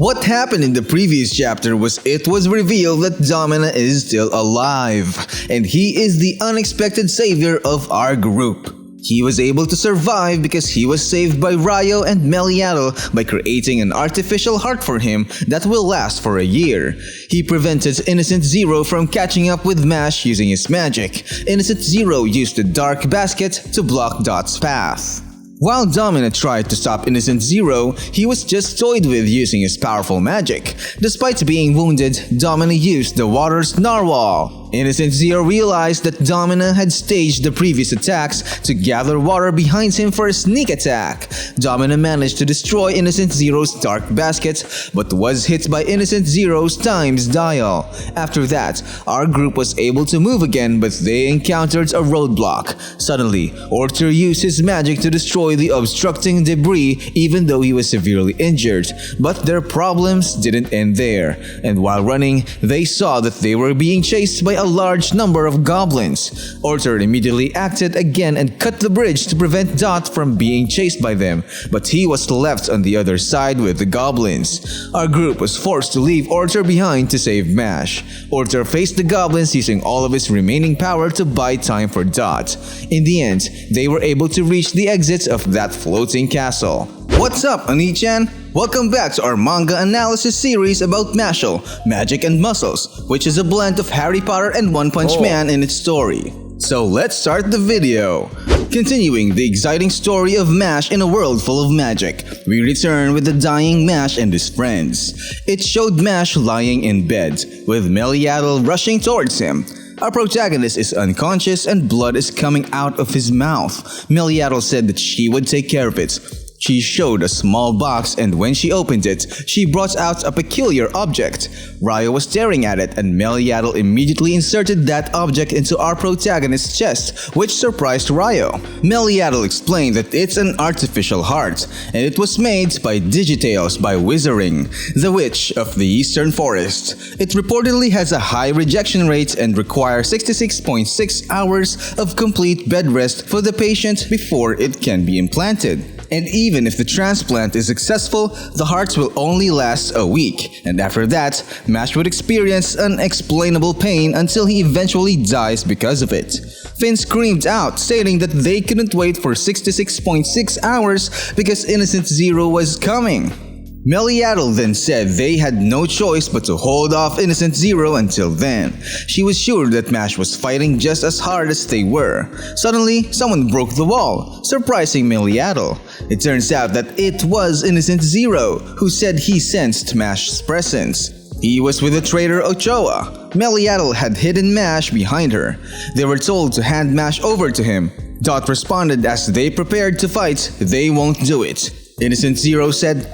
What happened in the previous chapter was it was revealed that Dominus is still alive, and he is the unexpected savior of our group. He was able to survive because he was saved by Ryo and Meliadoul by creating an artificial heart for him that will last for a year. He prevented Innocent Zero from catching up with Mash using his magic. Innocent Zero used the dark basket to block Dot's path. While Dominus tried to stop Innocent Zero, he was just toyed with using his powerful magic. Despite being wounded, Dominus used the Water's Narwhal. Innocent Zero realized that Dominus had staged the previous attacks to gather water behind him for a sneak attack. Dominus managed to destroy Innocent Zero's dark basket, but was hit by Innocent Zero's times dial. After that, our group was able to move again, but they encountered a roadblock. Suddenly, Orter used his magic to destroy the obstructing debris even though he was severely injured. But their problems didn't end there, and while running, they saw that they were being chased by a large number of goblins. Orter immediately acted again and cut the bridge to prevent Dot from being chased by them, but he was left on the other side with the goblins. Our group was forced to leave Orter behind to save Mash. Orter faced the goblins using all of his remaining power to buy time for Dot. In the end, they were able to reach the exit of that floating castle. What's up, Onii-Chan? Welcome back to our manga analysis series about Mashle, Magic and Muscles, which is a blend of Harry Potter and One Punch Man in its story. So let's start the video. Continuing the exciting story of Mash in a world full of magic, we return with the dying Mash and his friends. It showed Mash lying in bed, with Meliadoul rushing towards him. Our protagonist is unconscious and blood is coming out of his mouth. Meliadoul said that she would take care of it. She showed a small box, and when she opened it, she brought out a peculiar object. Ryo was staring at it, and Meliadoul immediately inserted that object into our protagonist's chest, which surprised Ryo. Meliadoul explained that it's an artificial heart, and it was made by Digitales by Wizarding, the witch of the Eastern Forest. It reportedly has a high rejection rate and requires 66.6 hours of complete bed rest for the patient before it can be implanted. And even if the transplant is successful, the hearts will only last a week, and after that, Mash would experience unexplainable pain until he eventually dies because of it. Finn screamed out, stating that they couldn't wait for 66.6 hours because Innocent Zero was coming. Meliadoul then said they had no choice but to hold off Innocent Zero until then. She was sure that Mash was fighting just as hard as they were. Suddenly, someone broke the wall, surprising Meliadoul. It turns out that it was Innocent Zero, who said he sensed Mash's presence. He was with the traitor Ochoa. Meliadoul had hidden Mash behind her. They were told to hand Mash over to him. Dot responded as they prepared to fight, "They won't do it." Innocent Zero said,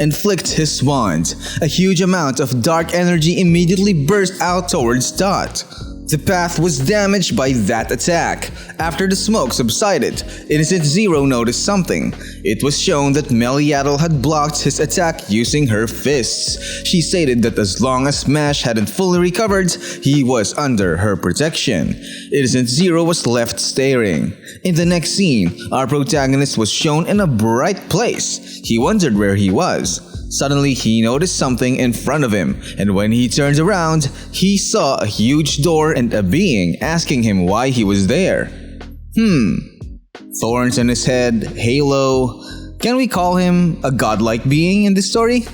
and flicked his wand. A huge amount of dark energy immediately burst out towards Dot. The path was damaged by that attack. After the smoke subsided, Innocent Zero noticed something. It was shown that Meliadoul had blocked his attack using her fists. She stated that as long as Mash hadn't fully recovered, he was under her protection. Innocent Zero was left staring. In the next scene, our protagonist was shown in a bright place. He wondered where he was. Suddenly, he noticed something in front of him, and when he turned around, he saw a huge door and a being asking him why he was there. Thorns on his head, halo. Can we call him a godlike being in this story?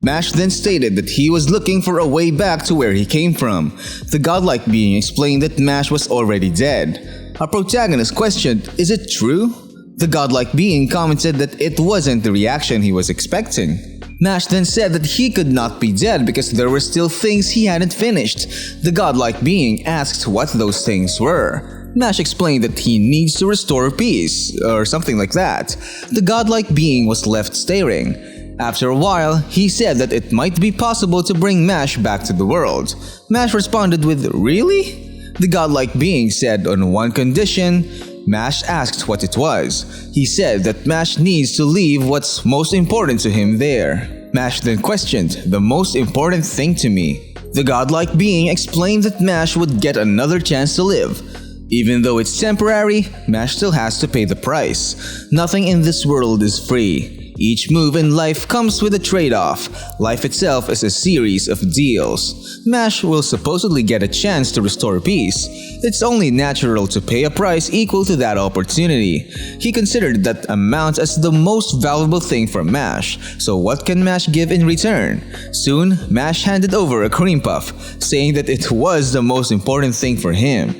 Mash then stated that he was looking for a way back to where he came from. The godlike being explained that Mash was already dead. Our protagonist questioned, "Is it true?" The godlike being commented that it wasn't the reaction he was expecting. Mash then said that he could not be dead because there were still things he hadn't finished. The godlike being asked what those things were. Mash explained that he needs to restore peace, or something like that. The godlike being was left staring. After a while, he said that it might be possible to bring Mash back to the world. Mash responded with, "Really?" The godlike being said on one condition. Mash asked what it was. He said that Mash needs to leave what's most important to him there. Mash then questioned, "The most important thing to me." The godlike being explained that Mash would get another chance to live. Even though it's temporary, Mash still has to pay the price. Nothing in this world is free. Each move in life comes with a trade-off. Life itself is a series of deals. Mash will supposedly get a chance to restore peace. It's only natural to pay a price equal to that opportunity. He considered that amount as the most valuable thing for Mash, so what can Mash give in return? Soon, Mash handed over a cream puff, saying that it was the most important thing for him.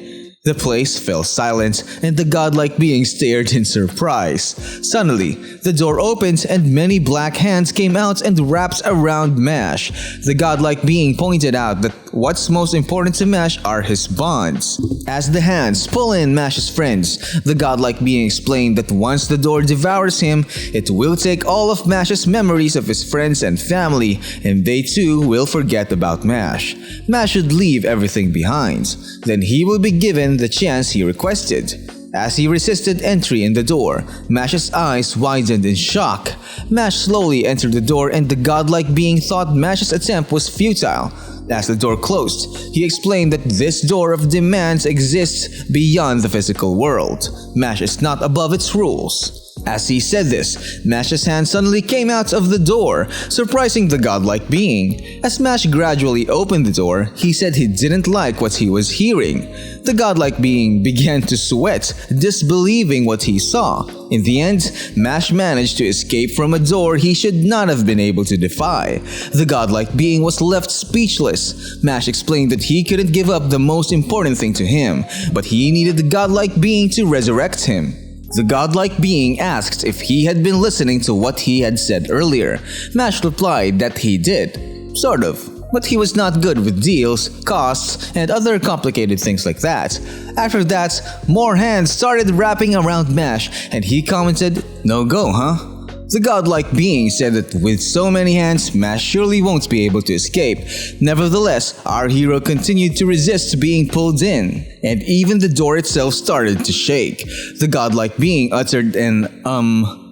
The place fell silent and the godlike being stared in surprise. Suddenly, the door opened and many black hands came out and wrapped around Mash. The godlike being pointed out that what's most important to Mash are his bonds. As the hands pull in Mash's friends, the godlike being explained that once the door devours him, it will take all of Mash's memories of his friends and family, and they too will forget about Mash. Mash should leave everything behind. Then he will be given the chance he requested. As he resisted entry in the door, Mash's eyes widened in shock. Mash slowly entered the door and the godlike being thought Mash's attempt was futile. As the door closed, he explained that this door of demands exists beyond the physical world. Mash is not above its rules. As he said this, Mash's hand suddenly came out of the door, surprising the godlike being. As Mash gradually opened the door, he said he didn't like what he was hearing. The godlike being began to sweat, disbelieving what he saw. In the end, Mash managed to escape from a door he should not have been able to defy. The godlike being was left speechless. Mash explained that he couldn't give up the most important thing to him, but he needed the godlike being to resurrect him. The godlike being asked if he had been listening to what he had said earlier. Mash replied that he did. Sort of. But he was not good with deals, costs, and other complicated things like that. After that, more hands started wrapping around Mash, and he commented, "No go, huh?" The godlike being said that with so many hands, Mash surely won't be able to escape. Nevertheless, our hero continued to resist being pulled in, and even the door itself started to shake. The godlike being uttered an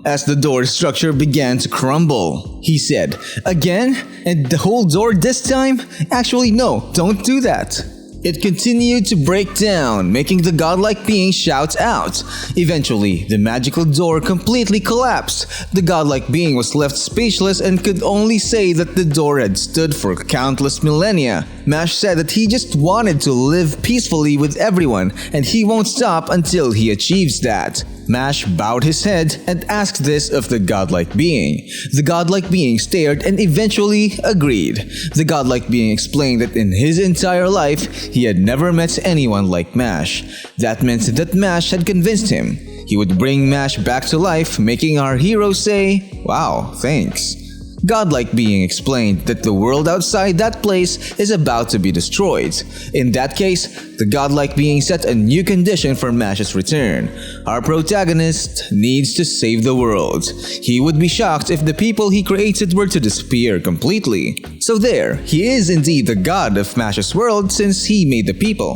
as the door structure began to crumble. He said, "Again? And the whole door this time? Actually, no, don't do that." It continued to break down, making the godlike being shout out. Eventually, the magical door completely collapsed. The godlike being was left speechless and could only say that the door had stood for countless millennia. Mash said that he just wanted to live peacefully with everyone, and he won't stop until he achieves that. Mash bowed his head and asked this of the godlike being. The godlike being stared and eventually agreed. The godlike being explained that in his entire life, he had never met anyone like Mash. That meant that Mash had convinced him. He would bring Mash back to life, making our hero say, "Wow, thanks." Godlike being explained that the world outside that place is about to be destroyed. In that case, the godlike being set a new condition for Mash's return. Our protagonist needs to save the world. He would be shocked if the people he created were to disappear completely. So there, he is indeed the god of Mash's world since he made the people.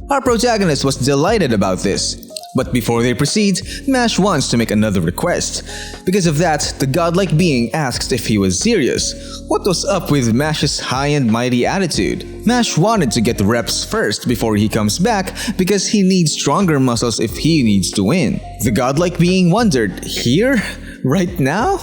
Our protagonist was delighted about this. But before they proceed, Mash wants to make another request. Because of that, the godlike being asked if he was serious. What was up with Mash's high and mighty attitude? Mash wanted to get the reps first before he comes back because he needs stronger muscles if he needs to win. The godlike being wondered, here? Right now?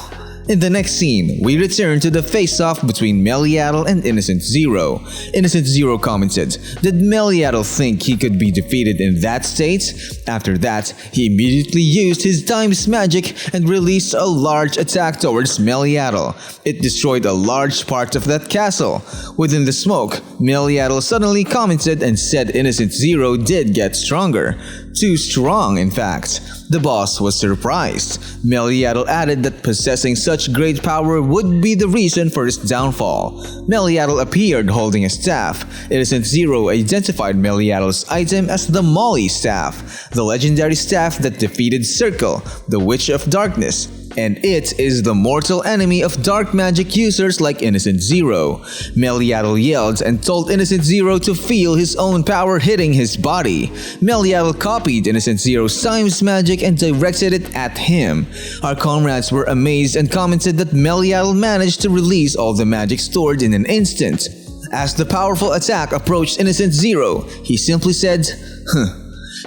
In the next scene, we return to the face-off between Meliadoul and Innocent Zero. Innocent Zero commented, "Did Meliadoul think he could be defeated in that state?" After that, he immediately used his times magic and released a large attack towards Meliadoul. It destroyed a large part of that castle. Within the smoke, Meliadoul suddenly commented and said Innocent Zero did get stronger. Too strong, in fact. The boss was surprised. Meliadoul added that possessing such great power would be the reason for his downfall. Meliadoul appeared holding a staff. Innocent Zero identified Meliadoul's item as the Molly Staff, the legendary staff that defeated Circle, the Witch of Darkness. And it is the mortal enemy of dark magic users like Innocent Zero. Meliadoul yelled and told Innocent Zero to feel his own power hitting his body. Meliadoul copied Innocent Zero's times magic and directed it at him. Our comrades were amazed and commented that Meliadoul managed to release all the magic stored in an instant. As the powerful attack approached Innocent Zero, he simply said, "Huh."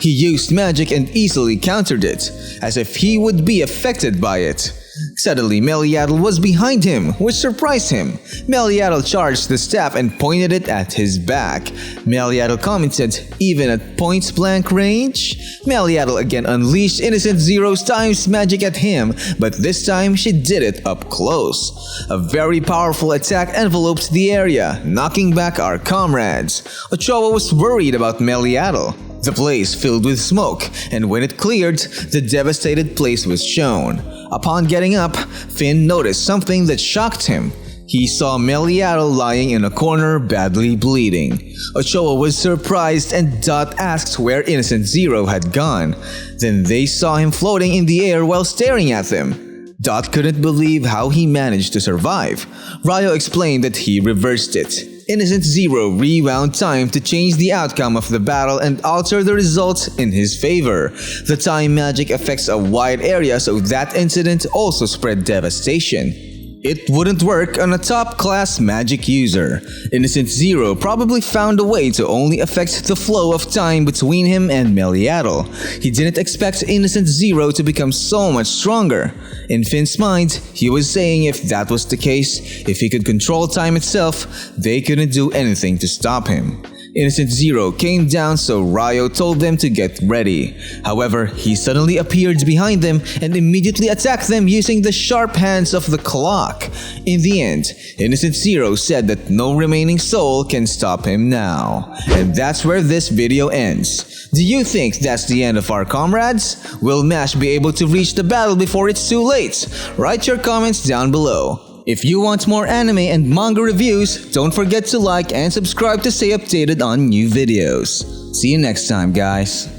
He used magic and easily countered it, as if he would be affected by it. Suddenly, Meliadoul was behind him, which surprised him. Meliadoul charged the staff and pointed it at his back. Meliadoul commented, "Even at point-blank range?" Meliadoul again unleashed Innocent Zero's times magic at him, but this time she did it up close. A very powerful attack enveloped the area, knocking back our comrades. Ochoa was worried about Meliadoul. The place filled with smoke, and when it cleared, the devastated place was shown. Upon getting up, Finn noticed something that shocked him. He saw Meliadoul lying in a corner, badly bleeding. Ochoa was surprised and Dot asked where Innocent Zero had gone. Then they saw him floating in the air while staring at them. Dot couldn't believe how he managed to survive. Ryo explained that he reversed it. Innocent Zero rewound time to change the outcome of the battle and alter the results in his favor. The time magic affects a wide area, so that incident also spread devastation. It wouldn't work on a top-class magic user. Innocent Zero probably found a way to only affect the flow of time between him and Meliadoul. He didn't expect Innocent Zero to become so much stronger. In Finn's mind, he was saying if that was the case, if he could control time itself, they couldn't do anything to stop him. Innocent Zero came down, so Ryo told them to get ready. However, he suddenly appeared behind them and immediately attacked them using the sharp hands of the clock. In the end, Innocent Zero said that no remaining soul can stop him now. And that's where this video ends. Do you think that's the end of our comrades? Will Mash be able to reach the battle before it's too late? Write your comments down below. If you want more anime and manga reviews, don't forget to like and subscribe to stay updated on new videos. See you next time, guys.